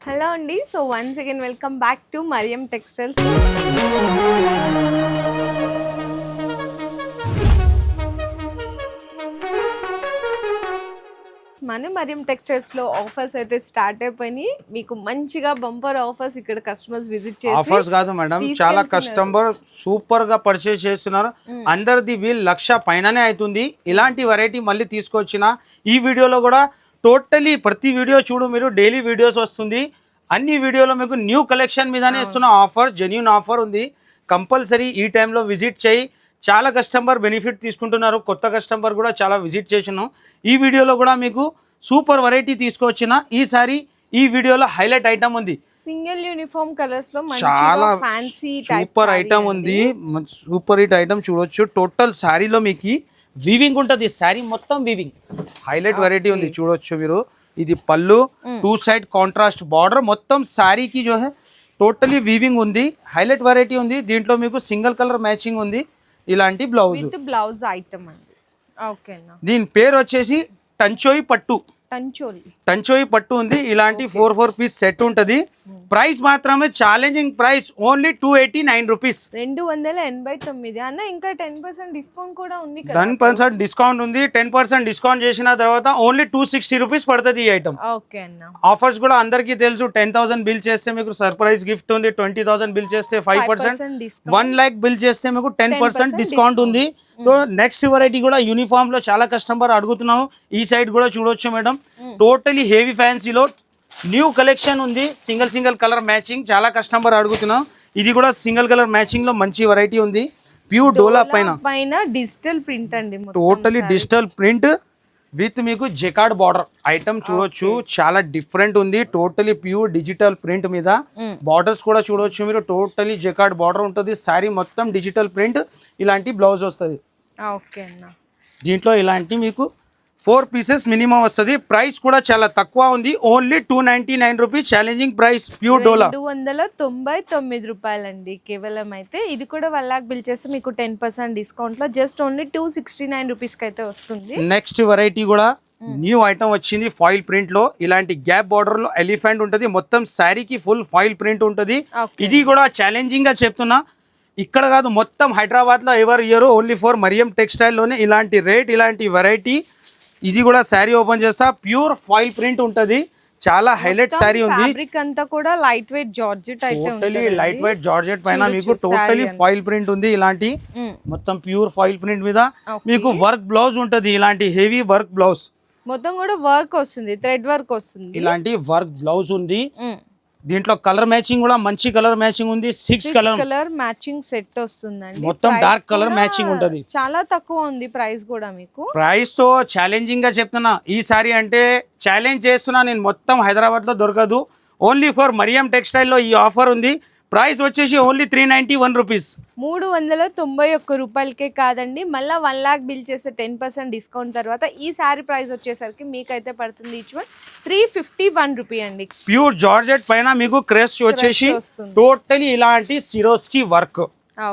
Hello అండి. So once again welcome back to Mariyam textiles. మన మరియం టెక్స్టైల్స్లో ఆఫర్స్ అయితే స్టార్ట్ అయిపోయినాయి. మీకు మంచిగా బంపర్ ఆఫర్స్ ఇక్కడ కస్టమర్స్ విజిట్ చేసి ఆఫర్స్ కాదు మేడం, చాలా కస్టమర్ సూపర్ గా పర్చేస్ చేస్తున్నారు. అందరిది వీల్ 1,00,000 పైననే అవుతుంది. ఇలాంటి వెరైటీ మళ్ళీ తీసుకొచ్చిన ఈ వీడియోలో కూడా టోటలీ ప్రతి వీడియో చూడు మీరు, డైలీ వీడియోస్ వస్తుంది. అన్ని వీడియోలో మీకు న్యూ కలెక్షన్ మీదనే ఇస్తున్న ఆఫర్, జెన్యూన్ ఆఫర్ ఉంది. కంపల్సరీ ఈ టైంలో విజిట్ చేయి. చాలా కస్టమర్ బెనిఫిట్ తీసుకుంటున్నారు. కొత్త కస్టమర్ కూడా చాలా విజిట్ చేసినాం. ఈ వీడియోలో కూడా మీకు సూపర్ వెరైటీ తీసుకొచ్చిన. ఈసారి ఈ వీడియోలో హైలైట్ ఐటమ్ ఉంది. సింగిల్ యూనిఫామ్ కలర్స్ లో చాలా ఫ్యాన్సీ సూపర్ ఐటమ్ ఉంది. సూపర్ హిట్ ఐటమ్ చూడొచ్చు. టోటల్ శారీలో మీకు వీవింగ్ ఉంటుంది. శారీ మొత్తం వీవింగ్ హైలైట్ వెరైటీ ఉంది. చూడొచ్చు మీరు. ఇది పళ్ళు, 2 సైడ్ కాంట్రాస్ట్ బార్డర్, మొత్తం శారీకి జో హై టోటలీ వీవింగ్ ఉంది. హైలైట్ వెరైటీ ఉంది. దీంట్లో మీకు సింగిల్ కలర్ మ్యాచింగ్ ఉంది. ఇలాంటి బ్లౌజ్ ఐటమ్ అండి. ఓకేనా. దీని పేరు వచ్చేసి టంచోయి పట్టు. టంచోయి పట్టు ఉంది. ఇలాంటి 4 పీస్ సెట్ ఉంటుంది. ప్రైస్ మాత్రమే ఛాలెంజింగ్ ప్రైస్, ఓన్లీ 289 రూపీస్. 289 అన్న. ఇంకా 10% డిస్కౌంట్ కూడా ఉంది. 10% డిస్కౌంట్ ఉంది. 10% డిస్కౌంట్ చేసిన తర్వాత ఓన్లీ 260 రూపీస్ పడుతుంది ఈ ఐటమ్. ఓకే అన్న. ఆఫర్స్ కూడా అందరికీ తెలుసు. 10,000 బిల్ చేస్తే మీకు సర్ప్రైజ్ గిఫ్ట్ ఉంది. 20,000 బిల్ చేస్తే 5%, 1 lakh బిల్ చేస్తే మీకు 10% డిస్కౌంట్ ఉంది. సో నెక్స్ట్ వెరైటీ కూడా యూనిఫామ్ లో చాలా కస్టమర్ అడుగుతున్నాము. ఈ సైడ్ కూడా చూడొచ్చు మేడం. టోటలీ హెవీ ఫ్యాన్సీలో న్యూ కలెక్షన్ ఉంది. సింగిల్ కలర్ మ్యాచింగ్ చాలా కస్టమర్ అడుగుతున్నాం. ఇది కూడా సింగిల్ కలర్ మ్యాచింగ్ లో మంచి వెరైటీ ఉంది. ప్యూర్ డోలా పైన డిజిటల్ ప్రింట్ అండి. టోటలీ డిజిటల్ ప్రింట్ విత్ మీకు జెకార్డ్ బార్డర్ ఐటమ్ చూడొచ్చు. చాలా డిఫరెంట్ ఉంది. టోటలీ ప్యూర్ డిజిటల్ ప్రింట్ మీద బార్డర్స్ కూడా చూడొచ్చు మీరు. టోటలీ జెకార్డ్ బార్డర్ ఉంటుంది. శారీ మొత్తం డిజిటల్ ప్రింట్. ఇలాంటి బ్లౌజ్ వస్తుంది. దీంట్లో ఇలాంటి మీకు 4 పీసెస్ మినిమం వస్తుంది. ప్రైస్ కూడా చాలా తక్కువ ఉంది. Only 299 rupees. Challenging price. Pure డోలా 299 రూపాయలండి కేవలం. అయితే ఇది కూడా 1 lakh బిల్ చేస్తే మీకు 10% డిస్కౌంట్ లో జస్ట్ ఓన్లీ 269 రూపీస్ కి అయితే వస్తుంది. నెక్స్ట్ వెరైటీ కూడా న్యూ ఐటమ్ వచ్చింది. ఫాయిల్ ప్రింట్ లో ఇలాంటి గ్యాప్ బార్డర్ లో ఎలిఫెంట్ ఉంటుంది. మొత్తం శారీకి ఫుల్ ఫాయిల్ ప్రింట్ ఉంటుంది. ఇది కూడా ఛాలెంజింగ్ గా చెప్తున్నా. ఇక్కడ కాదు, మొత్తం హైదరాబాద్ లో ఎవరు year only for Mariyam textile లోనే ఇలాంటి రేట్, ఇలాంటి వెరైటీ. ఇది కూడా శారీ ఓపెన్ చేస్తా. ప్యూర్ ఫాయిల్ ప్రింట్ ఉంటది. చాలా హైలైట్ శారీ ఉంది. ఫ్యాబ్రిక్ అంతా కూడా లైట్ వెయిట్ జార్జెట్ అయితే టోటలీ లైట్ వెయిట్ జార్జెట్ పైన మీకు టోటలీ ఫాయిల్ ప్రింట్ ఉంది. ఇలాంటి మొత్తం ప్యూర్ ఫాయిల్ ప్రింట్ మీద మీకు వర్క్ బ్లౌజ్ ఉంటది. ఇలాంటి హెవీ వర్క్ బ్లౌజ్ మొత్తం కూడా వర్క్ వస్తుంది, థ్రెడ్ వర్క్ వస్తుంది. ఇలాంటి వర్క్ బ్లౌజ్ ఉంది. దీంట్లో కలర్ మ్యాచింగ్ కూడా మంచి కలర్ మ్యాచింగ్ ఉంది. 6 కలర్ మ్యాచింగ్ సెట్ వస్తుందండి. మొత్తం డార్క్ కలర్ మ్యాచింగ్ ఉంటది. చాలా తక్కువ ఉంది ప్రైస్ కూడా మీకు. ప్రైస్ తో ఛాలెంజింగ్ గా చెప్తున్నా. ఈ సారీ అంటే ఛాలెంజ్ చేస్తున్నా నేను. మొత్తం హైదరాబాద్ లో దొరకదు. ఓన్లీ ఫర్ మరియం టెక్స్టైల్ లో ఈ ఆఫర్ ఉంది. ప్రైస్ వచ్చేసి ఓన్లీ 391 రూపీస్. 391 రూపాయలకే కాదండి. మళ్ళీ 1 lakh బిల్ చేస్తే 10% డిస్కౌంట్ తర్వాత ఈ సారీ ప్రైస్ వచ్చేసరికి మీకైతే పడుతుంది ఈచ్ వన్ 351 రూపీ అండి. ప్యూర్ జార్జెట్ పైన మీకు క్రేస్ వచ్చేసి టోటలీ ఇలాంటి సిరోస్కి వర్క్.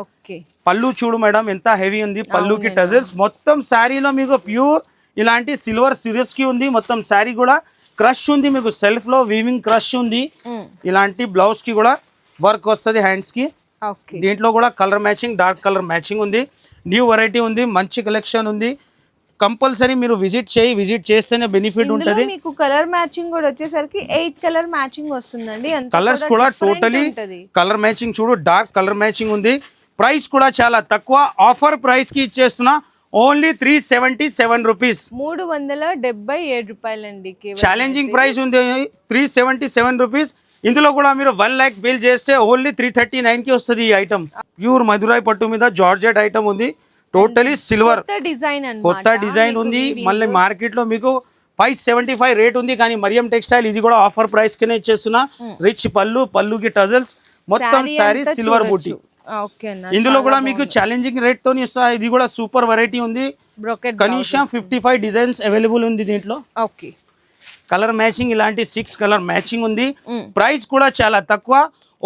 ఓకే. పళ్ళు చూడు మేడం ఎంత హెవీ ఉంది. పళ్ళుకి టజల్స్ మొత్తం శారీలో మీకు ప్యూర్ ఇలాంటి సిల్వర్ సిరోస్కి ఉంది. మొత్తం శారీ కూడా క్రష్ ఉంది. మీకు సెల్ఫ్ లో వీవింగ్ క్రష్ ఉంది. ఇలాంటి బ్లౌజ్ కి కూడా వర్క్ వస్తుంది హ్యాండ్స్ కి. దీంట్లో కూడా colour matching, dark colour matching ఉంది. న్యూ వెరైటీ ఉంది. మంచి కలెక్షన్ ఉంది. కంపల్సరీ మీరు విజిట్ చేస్తేనే బెనిఫిట్ ఉంటుంది. మీకు కలర్ మ్యాచింగ్ కూడా వచ్చేసరికి 8 కలర్ మ్యాచింగ్ వస్తుందండి. కలర్స్ కూడా టోటలీ కలర్ మ్యాచింగ్ చూడు, డార్క్ కలర్ మ్యాచింగ్ ఉంది. ప్రైస్ కూడా చాలా తక్కువ. ఆఫర్ ప్రైస్ కి ఇచ్చేస్తున్నా. Only 377 rupees. 377 రూపాయలండి. ఛాలెంజింగ్ ప్రైస్ ఉంది. 377 రూపీస్. ఇందులో కూడా మీరు 1 lakh బిల్ చేస్తే ఓన్లీ 339 కి వస్తుంది ఈ ఐటమ్. ప్యూర్ మధురై పట్టు మీద జార్జెట్ ఐటమ్ ఉంది. టోటలీ సిల్వర్ కొత్త డిజైన్ ఉంది. మళ్ళీ మార్కెట్ లో మీకు 575 రేట్ ఉంది. కానీ మరియం టెక్స్టైల్ ఇది కూడా ఆఫర్ ప్రైస్ కినే ఇచ్చేస్తున్నా. రిచ్ పళ్ళుకి టజల్స్, మొత్తం శారీ సిల్వర్ బూటీ. ఇందులో కూడా మీకు ఛాలెంజింగ్ రేట్ తోని ఇస్తా. ఇది కూడా సూపర్ వెరైటీ ఉంది. కనీసం 55 డిజైన్స్ అవైలబుల్ ఉంది దీంట్లో. కలర్ మ్యాచింగ్ ఇలాంటి 6 కలర్ మ్యాచింగ్ ఉంది. ప్రైస్ కూడా చాలా తక్కువ.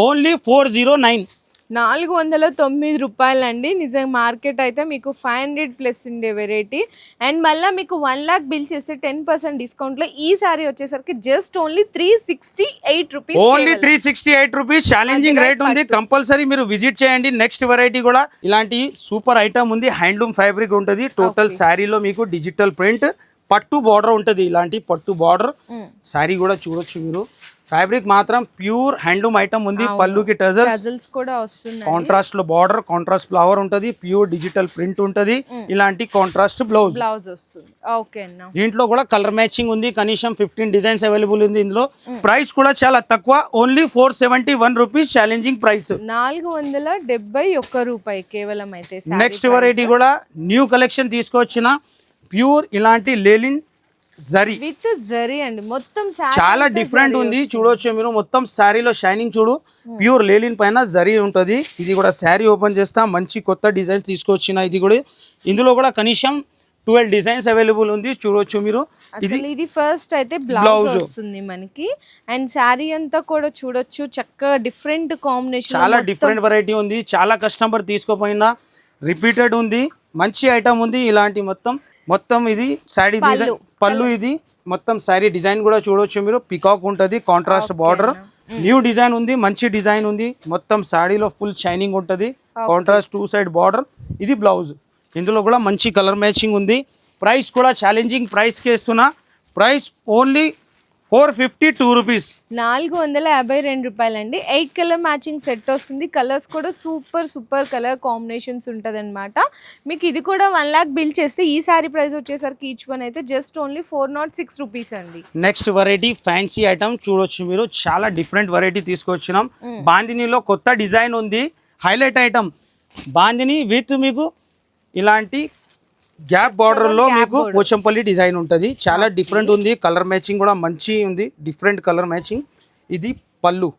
ఓన్లీ 409. 409 అండి. నిజంగా మార్కెట్ అయితే మీకు 500 ప్లస్ ఉండే వెరైటీ. అండ్ మళ్ళీ మీకు 1 lakh బిల్ చేస్తే 10% డిస్కౌంట్లో ఈ సారీ వచ్చేసరికి just only 368 rupees. Only 368 rupees. Challenging rate ఉంది, కంపల్సరీ మీరు విజిట్ చేయండి. నెక్స్ట్ వెరైటీ కూడా ఇలాంటి సూపర్ ఐటమ్ ఉంది, హ్యాండ్లూమ్ ఫ్యాబ్రిక్ ఉంటుంది. టోటల్ శారీలో మీకు డిజిటల్ ప్రింట్, పట్టు బార్డర్ ఉంటుంది. ఇలాంటి పట్టు బార్డర్ శారీ కూడా చూడొచ్చు మీరు. ఫ్యాబ్రిక్ మాత్రం ప్యూర్ హ్యాండ్లూమ్ ఐటమ్ ఉంది. పళ్ళుకి టజల్స్ కూడా వస్తుంది, కాంట్రాస్ట్ లో బార్డర్, కాంట్రాస్ట్ ఫ్లవర్ ఉంటుంది, ప్యూర్ డిజిటల్ ప్రింట్ ఉంటుంది. ఇలాంటి కాంట్రాస్ట్ బ్లౌజ్ వస్తుంది. ఓకే అన్న, దీంట్లో కూడా కలర్ మ్యాచింగ్ ఉంది. కనీసం 15 డిజైన్స్ అవైలబుల్ ఉంది ఇందులో. ప్రైస్ కూడా చాలా తక్కువ, ఓన్లీ 471 రూపీస్. ఛాలెంజింగ్ ప్రైస్ 471 రూపాయి కేవలం. అయితే నెక్స్ట్ వెరైటీ కూడా న్యూ కలెక్షన్ తీసుకొచ్చిన ప్యూర్ ఇలాంటి లేలిన్ జరీ విత్ జరీ అండి. మొత్తం చాలా డిఫరెంట్ ఉంది, చూడొచ్చు మీరు. మొత్తం శారీలో షైనింగ్ చూడు, ప్యూర్ లేలిన్ పైన జరీ ఉంటుంది. ఇది కూడా శారీ ఓపెన్ చేస్తా, మంచి కొత్త డిజైన్స్ తీసుకొచ్చిన. ఇది కూడా ఇందులో కూడా కనీసం 12 డిజైన్స్ అవైలబుల్ ఉంది, చూడొచ్చు మీరు. ఇది ఫస్ట్ అయితే బ్లౌజ్ వస్తుంది మనకి. అండ్ శారీ అంతా కూడా చూడొచ్చు, చక్కగా డిఫరెంట్ కాంబినేషన్, చాలా డిఫరెంట్ వెరైటీ ఉంది. చాలా కస్టమర్ తీసుకోపోయినా రిపీటెడ్ ఉంది, మంచి ఐటమ్ ఉంది. ఇలాంటి మొత్తం ఇది శారీ డిజైన్, పళ్ళు ఇది మొత్తం శారీ డిజైన్ కూడా చూడొచ్చు మీరు. పికాక్ ఉంటుంది, కాంట్రాస్ట్ బార్డర్, న్యూ డిజైన్ ఉంది, మంచి డిజైన్ ఉంది. మొత్తం శారీలో ఫుల్ షైనింగ్ ఉంటుంది, కాంట్రాస్ట్ 2 సైడ్ బార్డర్. ఇది బ్లౌజ్, ఇందులో కూడా మంచి కలర్ మ్యాచింగ్ ఉంది. ప్రైస్ కూడా ఛాలెంజింగ్ ప్రైస్కి ఇస్తున్నా. Price only 452 rupees. 452 రూపాయలండి. 8 కలర్ మ్యాచింగ్ సెట్ వస్తుంది. కలర్స్ కూడా సూపర్ కలర్ కాంబినేషన్స్ ఉంటుంది అనమాట. మీకు ఇది కూడా 1 lakh బిల్ చేస్తే ఈ సారీ ప్రైస్ వచ్చేసరికి ఈచ్ వన్ అయితే జస్ట్ ఓన్లీ 406 రూపీస్ అండి. నెక్స్ట్ వెరైటీ ఫ్యాన్సీ ఐటమ్ చూడొచ్చు మీరు. చాలా డిఫరెంట్ వెరైటీ తీసుకొచ్చినాం. బాందినీలో కొత్త డిజైన్ ఉంది, హైలైట్ ఐటమ్. బాందిని విత్ మీకు ఇలాంటి గ్యాప్ బార్డర్ లో మీకు పోచంపల్లి డిజైన్ ఉంటుంది. చాలా డిఫరెంట్ ఉంది, కలర్ మ్యాచింగ్ కూడా మంచి ఉంది, డిఫరెంట్ కలర్ మ్యాచింగ్. ఇది పళ్ళు.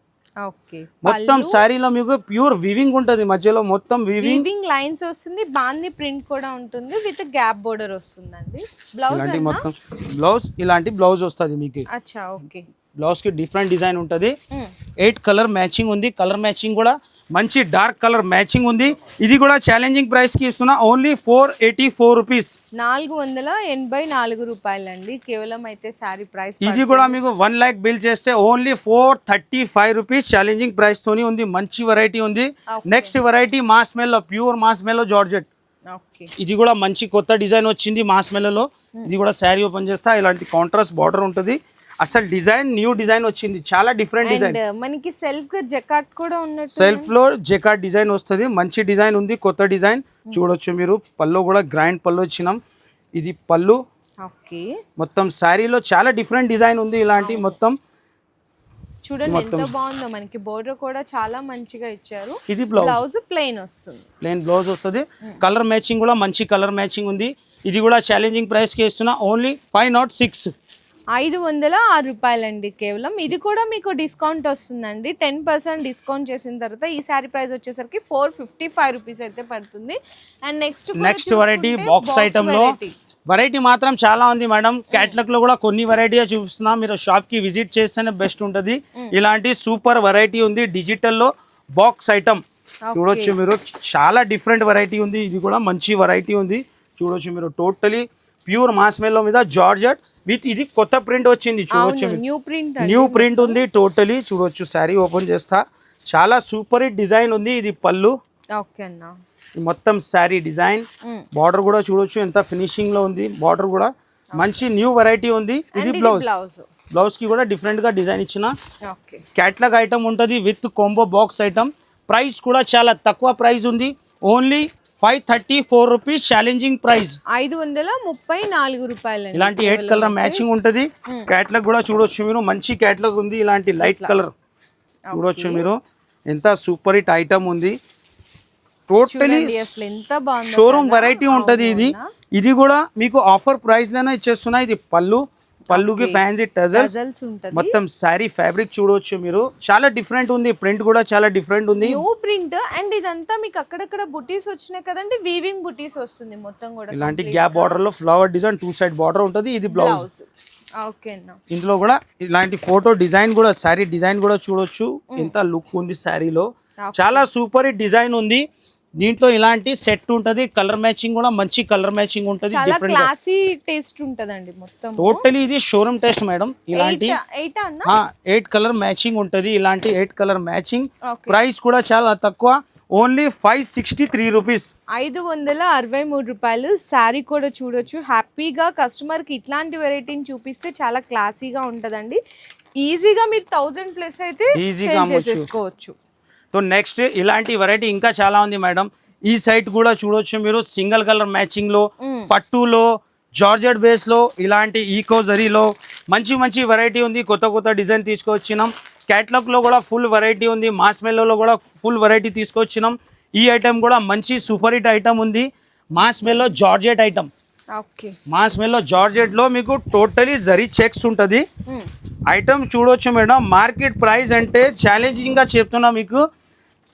మొత్తం శారీలో మీకు ప్యూర్ వివింగ్ ఉంటుంది, మధ్యలో మొత్తం వివింగ్ లైన్స్ వస్తుంది. బాంది ప్రింట్ కూడా ఉంటుంది, విత్ గ్యాప్ బోర్డర్ వస్తుందండి. బ్లౌజ్ మొత్తం బ్లౌజ్ ఇలాంటి బ్లౌజ్ వస్తుంది మీకు. అచ్చా, ఓకే. బ్లౌజ్ కి డిఫరెంట్ డిజైన్ ఉంటుంది. 8 కలర్ మ్యాచింగ్ ఉంది, కలర్ మ్యాచింగ్ కూడా మంచి డార్క్ కలర్ మ్యాచింగ్ ఉంది. ఇది కూడా ఛాలెంజింగ్ ప్రైస్ కి ఇస్తున్నా, ఓన్లీ 484 రూపీస్. 484 రూపాయలండి కేవలం. అయితే సారీ ప్రైస్ ఇది కూడా మీకు 1 lakh బిల్ చేస్తే ఓన్లీ 435 రూపీస్. ఛాలెంజింగ్ ప్రైస్ తోని ఉంది, మంచి వెరైటీ ఉంది. నెక్స్ట్ వెరైటీ మాస్ మెల్లో, ప్యూర్ మాస్ మెల్లో జార్జెట్. ఇది కూడా మంచి కొత్త డిజైన్ వచ్చింది మాస్ మెల్లో. ఇది కూడా శారీ ఓపెన్ చేస్తా, ఇలాంటి కాంట్రాస్ట్ బార్డర్ ఉంటుంది. అసలు డిజైన్ న్యూ డిజైన్ వచ్చింది, చాలా డిఫరెంట్ డిజైన్. మనకి సెల్ఫ్ జకాట్ కూడా ఉన్నట్టు, సెల్ఫ్ లో జకాట్ డిజైన్ వస్తుంది. మంచి డిజైన్ ఉంది, కొత్త డిజైన్ చూడొచ్చు మీరు. పళ్ళు కూడా గ్రాండ్ పళ్ళు వచ్చినాం. ఇది పళ్ళు. మొత్తం శారీలో చాలా డిఫరెంట్ డిజైన్ ఉంది. ఇలాంటి మొత్తం చూడండి ఎంత బాగుందో. మనకి బోర్డర్ కూడా చాలా మంచిగా ఇచ్చారు. ఇది బ్లౌజ్ ప్లెయిన్ వస్తుంది, ప్లెయిన్ బ్లౌజ్ వస్తుంది. కలర్ మ్యాచింగ్ కూడా మంచి కలర్ మ్యాచింగ్ ఉంది. ఇది కూడా ఛాలెంజింగ్ ప్రైస్ కి ఇస్తున్నా, ఓన్లీ 506. 506 రూపాయలండి కేవలం. ఇది కూడా మీకు డిస్కౌంట్ వస్తుందండి. 10% డిస్కౌంట్ చేసిన తర్వాత ఈ సారీ ప్రైస్ వచ్చేసరికి 455 రూపీస్ అయితే పడుతుంది. And next variety box item లో వెరైటీ మాత్రం చాలా ఉంది మేడం. క్యాటలాగ్ లో కూడా కొన్ని వెరైటీ చూపిస్తున్నా, మీరు షాప్ కి విజిట్ చేస్తేనే బెస్ట్ ఉంటుంది. ఇలాంటి సూపర్ వెరైటీ ఉంది డిజిటల్ లో బాక్స్ ఐటమ్ చూడొచ్చు మీరు. చాలా డిఫరెంట్ వెరైటీ ఉంది. ఇది కూడా మంచి వెరైటీ ఉంది, చూడొచ్చు మీరు. టోటలీ ప్యూర్ మాస్ మెల్లో మీద జార్జెట్ విత్ ఇది కొత్త ప్రింట్ వచ్చింది, చూడొచ్చు. న్యూ ప్రింట్ ఉంది టోటలీ, చూడొచ్చు. శారీ ఓపెన్ చేస్తా, చాలా సూపర్ హిట్ డిజైన్ ఉంది. ఇది పళ్ళు, మొత్తం శారీ డిజైన్. బార్డర్ కూడా చూడొచ్చు ఎంత ఫినిషింగ్ లో ఉంది. బార్డర్ కూడా మంచి న్యూ వెరైటీ ఉంది. ఇది బ్లౌజ్. బ్లౌజ్ కి కూడా డిఫరెంట్ గా డిజైన్ ఇచ్చిన క్యాటలాగ్ ఐటమ్ ఉంటుంది with combo box item. Price కూడా చాలా తక్కువ ప్రైస్ ఉంది, ఓన్లీ 534 రూపీస్. ఛాలెంజింగ్ ప్రైస్ 534 రూపాయలు. ఇలాంటి 8 కలర్ మ్యాచింగ్ ఉంటుంది. క్యాటలాగ్ కూడా చూడొచ్చు మీరు, మంచి క్యాటలాగ్ ఉంది. ఇలాంటి లైట్ కలర్ చూడొచ్చు మీరు, ఎంత సూపర్ హిట్ ఐటమ్ ఉంది. టోటలీ షోరూమ్ వెరైటీ ఉంటుంది. ఇది కూడా మీకు ఆఫర్ ప్రైస్ లోనే ఇచ్చేస్తున్నా. ఇది పళ్ళుకి ఫ్యాన్సీ టజల్స్ మొత్తం శారీ ఫ్యాబ్రిక్ చూడొచ్చు మీరు. చాలా డిఫరెంట్ ఉంది, ప్రింట్ కూడా చాలా డిఫరెంట్ ఉంది, న్యూ ప్రింట్. అండ్ ఇదంతా మీకు అక్కడక్కడ బుటీస్ వచ్చినాయి కదండి, వీవింగ్ బుటీస్ వస్తుంది మొత్తం కూడా. ఇలాంటి గ్యాప్ బార్డర్ లో ఫ్లవర్ డిజైన్ 2 సైడ్ బార్డర్ ఉంటుంది. ఇది బ్లౌజ్. ఇందులో కూడా ఇలాంటి ఫోటో డిజైన్ కూడా, శారీ డిజైన్ కూడా చూడొచ్చు ఎంత లుక్ ఉంది శారీలో. చాలా సూపర్ హిట్ డిజైన్ ఉంది. దీంట్లో ఇలాంటి సెట్ ఉంటది, కలర్ మ్యాచింగ్ కూడా మంచి కలర్ మ్యాచింగ్ ఉంటది, చాలా క్లాసీ టేస్ట్ ఉంటదండి మొత్తం. టోటలీ ఇది షోరూమ్ టేస్ట్ మేడం. ఇలాంటి 8 కలర్ మ్యాచింగ్ ఉంటది, ఇలాంటి 8 కలర్ మ్యాచింగ్. ప్రైస్ కూడా చాలా తక్కువ, ఓన్లీ 563 రూపీస్, 563 రూపాయలు. శారీ కూడా చూడొచ్చు. హ్యాపీగా కస్టమర్కి ఇట్లాంటి వెరైటీని చూపిస్తే చాలా క్లాసీగా ఉంటుందండి. ఈజీగా మీరు 1000+ అయితే ఈజీగా చేసుకోవచ్చు. సో నెక్స్ట్ ఇలాంటి వెరైటీ ఇంకా చాలా ఉంది మేడం. ఈ సైట్ కూడా చూడొచ్చు మీరు, సింగిల్ కలర్ మ్యాచింగ్ లో, పట్టులో, జార్జెట్ బేస్ లో, ఇలాంటి ఈకో జరీలో మంచి మంచి వెరైటీ ఉంది. కొత్త కొత్త డిజైన్ తీసుకొచ్చినాం. క్యాటలాగ్ లో కూడా ఫుల్ వెరైటీ ఉంది. మాస్ మెల్లోలో కూడా ఫుల్ వెరైటీ తీసుకొచ్చినాం. ఈ ఐటమ్ కూడా మంచి సూపర్ హిట్ ఐటమ్ ఉంది. మాస్ మెల్లో జార్జెట్ ఐటమ్. మాస్ మెల్లో జార్జెట్ లో మీకు టోటలీ జరీ చెక్స్ ఉంటుంది. ఐటమ్ చూడొచ్చు మేడం. మార్కెట్ ప్రైస్ అంటే ఛాలెంజింగ్ గా చెప్తున్నా మీకు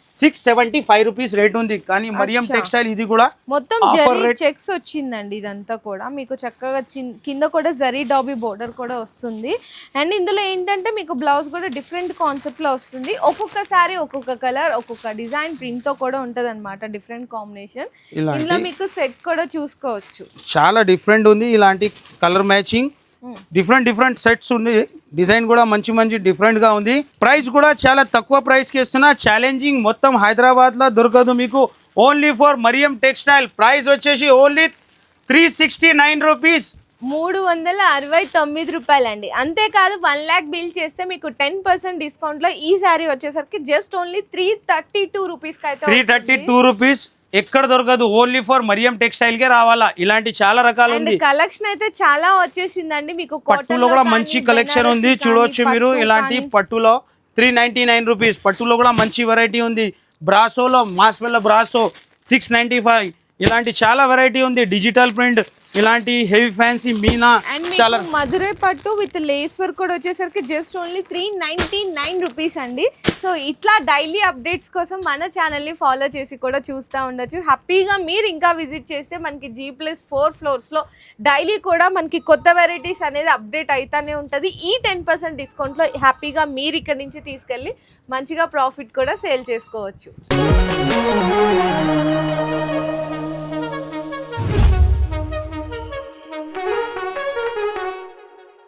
675 రూపీస్ రేట్ ఉంది. కానీ మరియం టెక్స్టైల్ ఇది కూడా మొత్తం జరీ చెక్స్ వచ్చిందండి. ఇదంతా కూడా మీకు చక్కగా కింద కూడా జరీ డాబీ బోర్డర్ కూడా వస్తుంది. అండ్ ఇందులో ఏంటంటే మీకు బ్లౌజ్ కూడా డిఫరెంట్ కాన్సెప్ట్ లో వస్తుంది. ఒక్కొక్క సారీ ఒక్కొక్క కలర్, ఒక్కొక్క డిజైన్ ప్రింట్ తో కూడా ఉంటది అనమాట, డిఫరెంట్ కాంబినేషన్. ఇందులో మీకు సెట్ కూడా చూసుకోవచ్చు, చాలా డిఫరెంట్ ఉంది. ఇలాంటి కలర్ మ్యాచింగ్, డిఫరెంట్ సెట్స్ ఉంది. డిజైన్ కూడా మంచి మంచి డిఫరెంట్ గా ఉంది. ప్రైస్ కూడా చాలా తక్కువ ప్రైస్ కి ఇస్తున్నా. ఛాలెంజింగ్ మొత్తం హైదరాబాద్ లో దొరకదు మీకు, only for Mariyam textile. Price వచ్చేసి ఓన్లీ 369 రూపీస్, 369 రూపాయలండి. అంతేకాదు 1 lakh బిల్ చేస్తే మీకు 10% డిస్కౌంట్ లో ఈ సారీ వచ్చేసరికి జస్ట్ ఓన్లీ 332 రూపీస్. 332 రూపీస్ ఎక్కడ దొరకదు, ఓన్లీ ఫర్ మరియం టెక్స్టైల్ కే రావాలా. ఇలాంటి చాలా రకాలు ఉంది. కలెక్షన్ అయితే చాలా వచ్చేసిందండి. మీకు పట్టులో కూడా మంచి కలెక్షన్ ఉంది, చూడొచ్చు మీరు. ఇలాంటి పట్టులో 399 రూపీస్. పట్టులో కూడా మంచి వెరైటీ ఉంది. బ్రాసోలో మాస్మెల్లో బ్రాసో 695. ఇలాంటి చాలా వెరైటీ ఉంది. డిజిటల్ ప్రింట్, ఇలాంటి హెవీ ఫ్యాన్సీ మీనా, చాలా మధురై పట్టు విత్ లేస్ వర్క్ కూడా వచ్చేసరికి జస్ట్ ఓన్లీ 399 రూపీస్ అండి. సో ఇట్లా డైలీ అప్డేట్స్ కోసం మన ఛానల్ని ఫాలో చేసి కూడా చూస్తూ ఉండొచ్చు. హ్యాపీగా మీరు ఇంకా విజిట్ చేస్తే మనకి G+4 ఫ్లోర్స్లో డైలీ కూడా మనకి కొత్త వెరైటీస్ అనేది అప్డేట్ అవుతూనే ఉంటుంది. ఈ 10% డిస్కౌంట్లో హ్యాపీగా మీరు ఇక్కడ నుంచి తీసుకెళ్ళి మంచిగా ప్రాఫిట్ కూడా సేల్ చేసుకోవచ్చు.